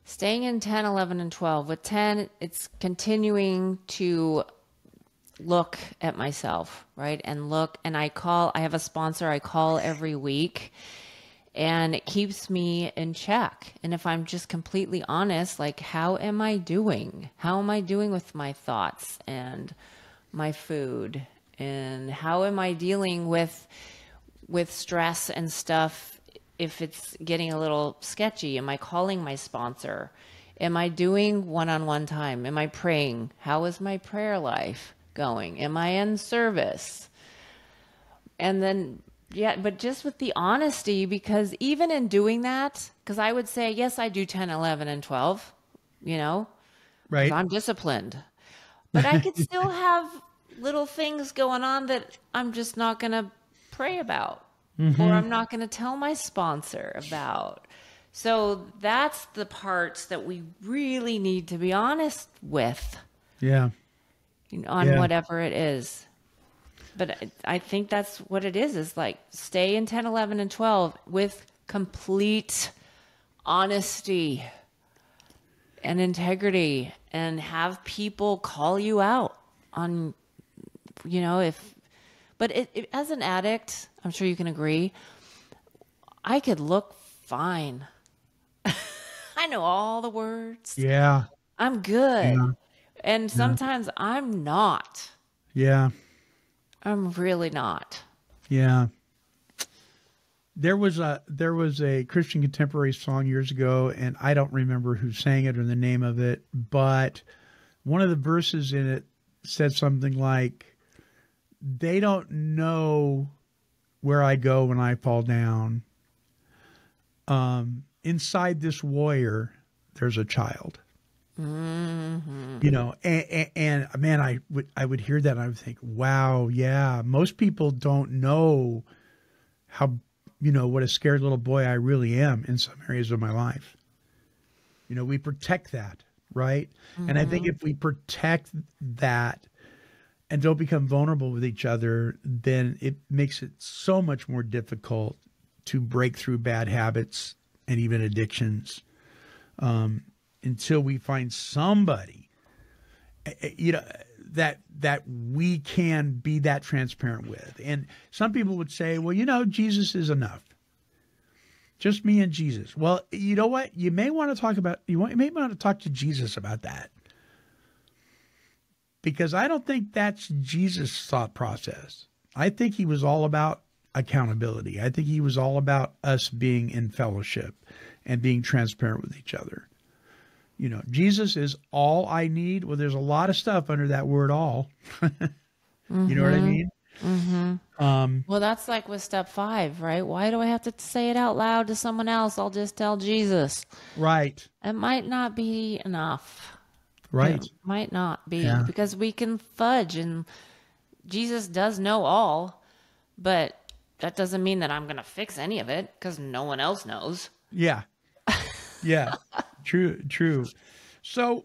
Staying in 10, 11, and 12. With 10, it's continuing to look at myself, right? And I have a sponsor I call every week, and it keeps me in check. And if I'm just completely honest, like, how am I doing? How am I doing with my thoughts and my food? And how am I dealing with with stress and stuff, if it's getting a little sketchy, am I calling my sponsor? Am I doing one-on-one time? Am I praying? How is my prayer life going? Am I in service? And then, yeah, but just with the honesty, because even in doing that, because I would say, yes, I do 10, 11, and 12, you know, Right. I'm disciplined. But I could still have little things going on that I'm just not going to pray about, or I'm not going to tell my sponsor about. So that's the parts that we really need to be honest with, Yeah. on whatever it is. But I think that's what it is like stay in 10, 11, and 12 with complete honesty and integrity, and have people call you out on, but as an addict, I'm sure you can agree, I could look fine. I know all the words. Yeah. I'm good. Yeah. And sometimes I'm not. Yeah. I'm really not. Yeah. There was a Christian contemporary song years ago, and I don't remember who sang it or the name of it, but one of the verses in it said something like, "They don't know where I go when I fall down. Inside this warrior, there's a child." Mm-hmm. And man, I would hear that and I would think, wow, yeah, most people don't know how, what a scared little boy I really am in some areas of my life. We protect that, right? Mm-hmm. And I think if we protect that and don't become vulnerable with each other, then it makes it so much more difficult to break through bad habits and even addictions, until we find somebody, that we can be that transparent with. And some people would say, well, Jesus is enough. Just me and Jesus. Well, you know what? You may want to talk to Jesus about that. Because I don't think that's Jesus' thought process. I think he was all about accountability. I think he was all about us being in fellowship and being transparent with each other. Jesus is all I need. Well, there's a lot of stuff under that word all. You know what I mean? Mm-hmm. Well, that's like with step 5, right? Why do I have to say it out loud to someone else? I'll just tell Jesus. Right. It might not be enough. Right. It might not be, because we can fudge, and Jesus does know all, but that doesn't mean that I'm going to fix any of it because no one else knows. Yeah. Yeah. True. So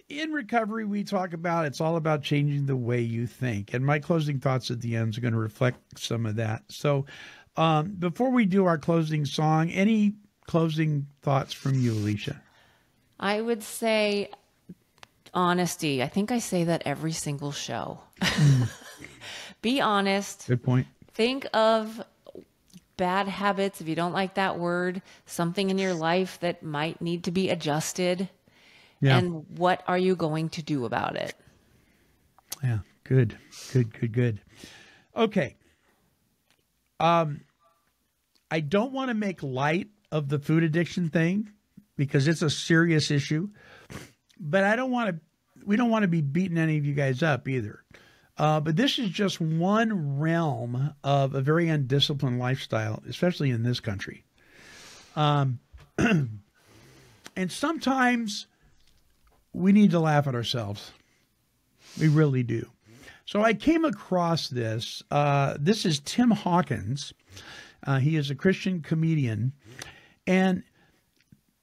in recovery, we talk about, it's all about changing the way you think. And my closing thoughts at the end are going to reflect some of that. So before we do our closing song, any closing thoughts from you, Alicia? I would say honesty. I think I say that every single show. Be honest. Good point. Think of bad habits, if you don't like that word, something in your life that might need to be adjusted. Yeah. And what are you going to do about it? Yeah, good. Okay. I don't want to make light of the food addiction thing because it's a serious issue, but we don't want to be beating any of you guys up either. But this is just one realm of a very undisciplined lifestyle, especially in this country. And sometimes we need to laugh at ourselves. We really do. So I came across this. This is Tim Hawkins. He is a Christian comedian. And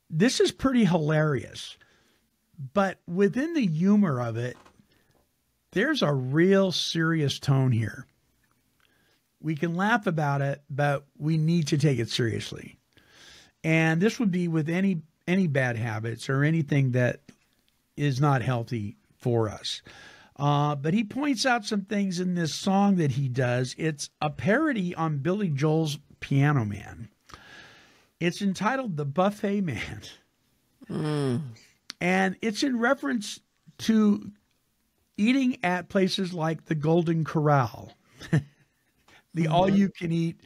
this is pretty hilarious. But within the humor of it, there's a real serious tone here. We can laugh about it, but we need to take it seriously. And this would be with any bad habits or anything that is not healthy for us. But he points out some things in this song that he does. It's a parody on Billy Joel's Piano Man. It's entitled The Buffet Man. And it's in reference to eating at places like the Golden Corral, the all-you-can-eat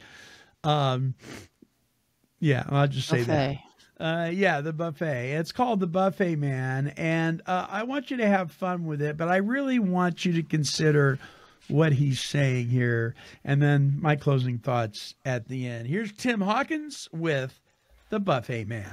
Yeah, I'll just say Buffet. that. Yeah, the buffet. It's called the Buffet Man, and I want you to have fun with it, but I really want you to consider what he's saying here, and then my closing thoughts at the end. Here's Tim Hawkins with the Buffet Man.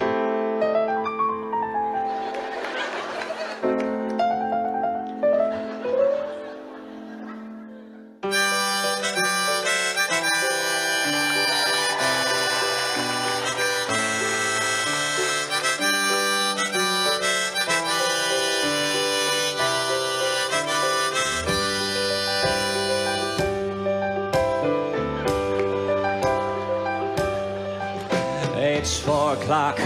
It's 4 o'clock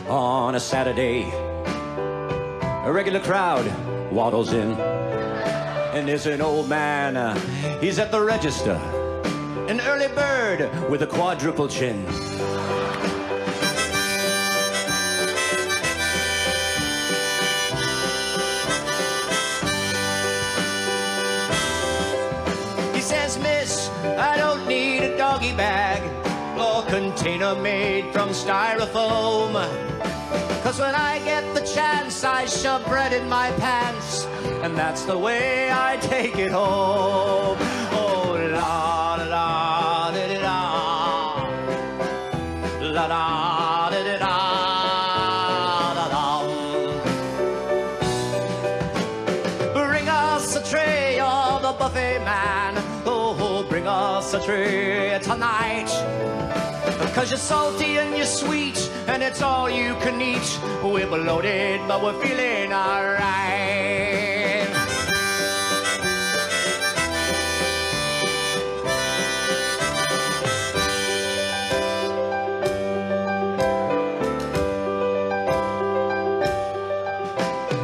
on a Saturday. A regular crowd waddles in, and there's an old man, he's at the register, an early bird with a quadruple chin. He says, "Miss, I don't need a doggy bag or container made from styrofoam, 'cause when I get the chance I shove bread in my pants, and that's the way I take it home." Oh, la la la da da da, la la da da da da. Bring us a tray of the Buffet Man. Oh, bring us a tray tonight. 'Cause you're salty and you're sweet, and it's all you can eat. We're bloated, but we're feeling alright.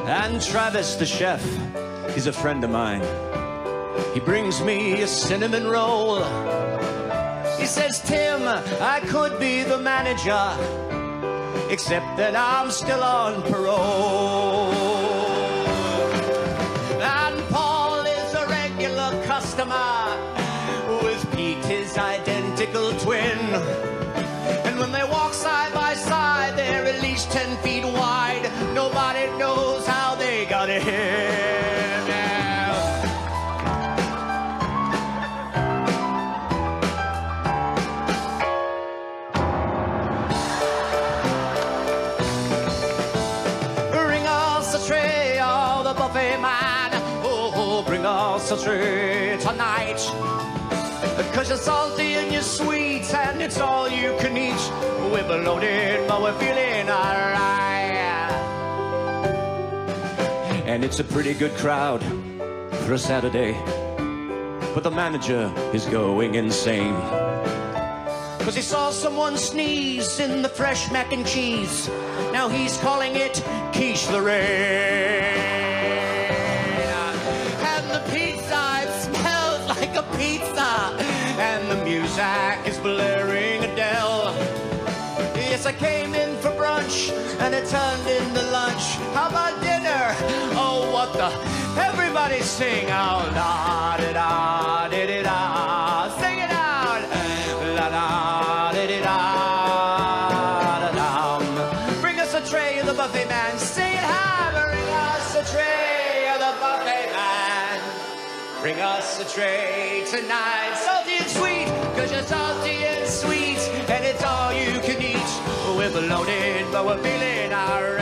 And Travis, the chef, is a friend of mine. He brings me a cinnamon roll. He says, "Tim, I could be the manager, except that I'm still on parole." And Paul is a regular customer, with Pete, his identical twin. And when they walk side by side, they're at least 10 feet wide. Nobody knows how they got in. Buffet Man, oh, bring us a tray tonight. 'Cause you're salty and you're sweet, and it's all you can eat. We're bloated, but we're feeling alright. And it's a pretty good crowd for a Saturday, but the manager is going insane. 'Cause he saw someone sneeze in the fresh mac and cheese. Now he's calling it quiche Lorraine. A pizza, and the music is blaring Adele. Yes, I came in for brunch, and it turned into lunch. How about dinner? Oh, what the? Everybody sing out, la da da da da da. Sing it out, la da da da da da. Bring us a tray of the Buffet Man. Sing it high. Bring us a tray of the Buffet Man. Bring us a tray tonight, salty and sweet, 'cause you're salty and sweet, and it's all you can eat. We're bloated, but we're feeling alright.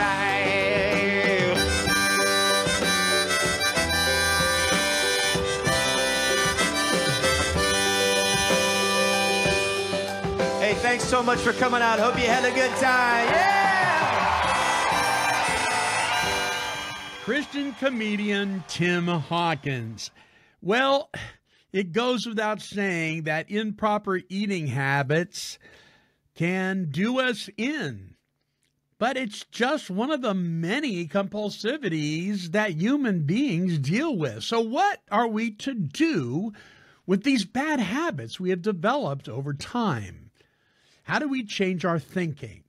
Hey, thanks so much for coming out. Hope you had a good time. Yeah! Christian comedian Tim Hawkins. Well, it goes without saying that improper eating habits can do us in. But it's just one of the many compulsivities that human beings deal with. So what are we to do with these bad habits we have developed over time? How do we change our thinking?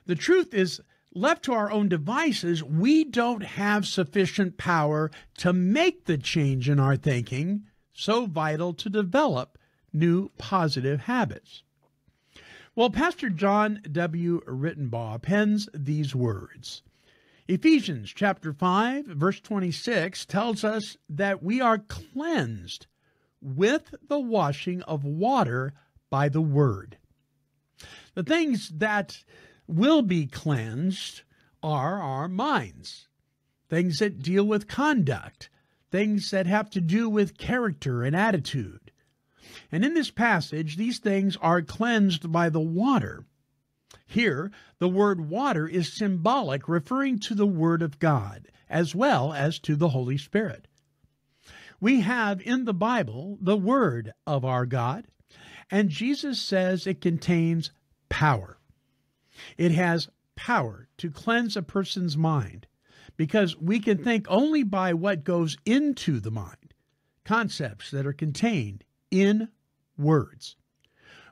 The truth is, left to our own devices, we don't have sufficient power to make the change in our thinking so vital to develop new positive habits. Well, Pastor John W. Rittenbaugh pens these words. Ephesians chapter 5, verse 26 tells us that we are cleansed with the washing of water by the word. The things that will be cleansed are our minds, things that deal with conduct, things that have to do with character and attitude. And in this passage, these things are cleansed by the water. Here, the word water is symbolic, referring to the Word of God, as well as to the Holy Spirit. We have in the Bible the Word of our God, and Jesus says it contains power. It has power to cleanse a person's mind, because we can think only by what goes into the mind, concepts that are contained in words.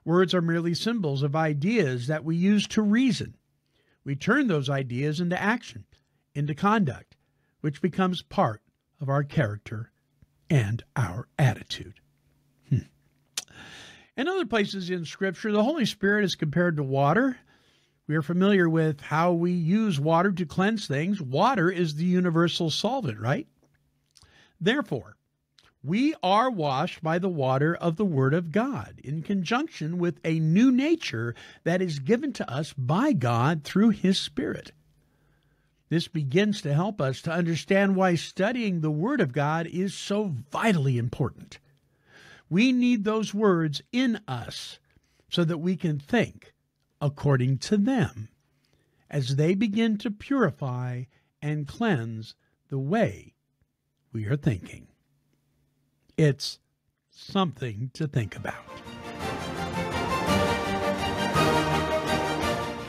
Words are merely symbols of ideas that we use to reason. We turn those ideas into action, into conduct, which becomes part of our character and our attitude. In other places in Scripture, the Holy Spirit is compared to water. We are familiar with how we use water to cleanse things. Water is the universal solvent, right? Therefore, we are washed by the water of the Word of God in conjunction with a new nature that is given to us by God through His Spirit. This begins to help us to understand why studying the Word of God is so vitally important. We need those words in us so that we can think according to them as they begin to purify and cleanse the way we are thinking. It's something to think about.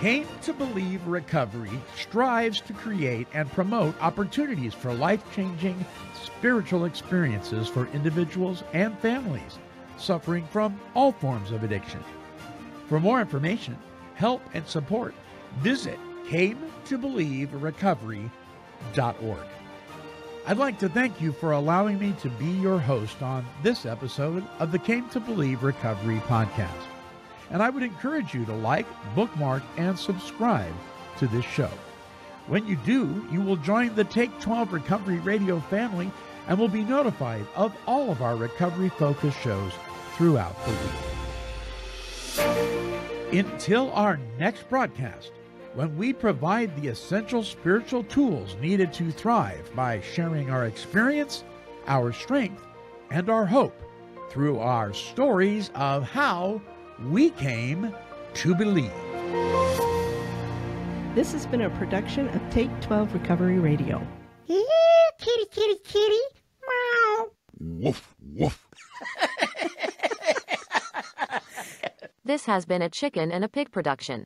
Came to Believe Recovery strives to create and promote opportunities for life-changing spiritual experiences for individuals and families suffering from all forms of addiction. For more information, help, and support, visit cametobelieverecovery.org. I'd like to thank you for allowing me to be your host on this episode of the Came to Believe Recovery podcast. And I would encourage you to like, bookmark, and subscribe to this show. When you do, you will join the Take 12 Recovery Radio family and will be notified of all of our recovery-focused shows throughout the week. Until our next broadcast, when we provide the essential spiritual tools needed to thrive by sharing our experience, our strength, and our hope through our stories of how we came to believe. This has been a production of Take 12 Recovery Radio. Yeah, kitty, kitty, kitty. Meow. Woof, woof. This has been a Chicken and a Pig production.